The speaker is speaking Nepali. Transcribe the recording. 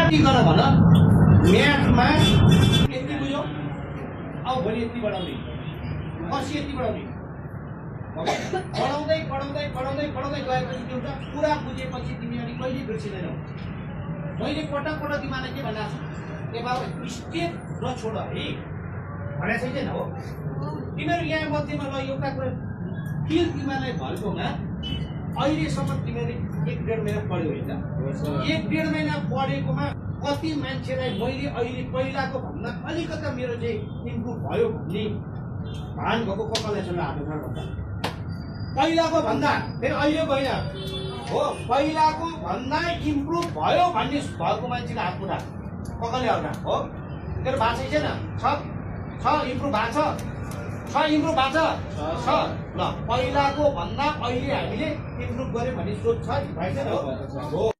गर भन म्याथमा यति बुझ्यौ अब भोलि यति बढाउने पर्सि यति बढाउने पढाउँदै पढाउँदै पढाउँदै पढाउँदै गएपछि के हुन्छ कुरा बुझेपछि तिमी अनि कहिले बिर्सिँदैनौ। मैले पटक पटक तिमीलाई के भनेको छु ए बाबु स्टेप नछोड है भनेको छैन हो। तिमीहरू यहाँ मध्येमा ल एउटा कुरा के तिमीलाई भएकोमा अहिलेसम्म तिमीले 1.5 महिना पढ्यौ होइन 1.5 महिना पढेकोमा कति मान्छेलाई मैले अहिले पहिलाको भन्दा अलिकता मेरो चाहिँ इम्प्रुभ भयो भन्ने भान भएको कपाललाई चाहिँ हात उठाएर पहिलाको भन्दा फेरि अहिलेको होइन हो पहिलाको भन्दा इम्प्रुभ भयो भन्ने भएको मान्छेले हात उठा कपालले हल्का हो तेरो भाषा छैन छ इम्प्रुभ भएको छ इम्प्रुभ भएको छ ल पहिलाको भन्दा अहिले हामीले इम्प्रुभ गर्यो भन्ने सोच छ भएछ हो।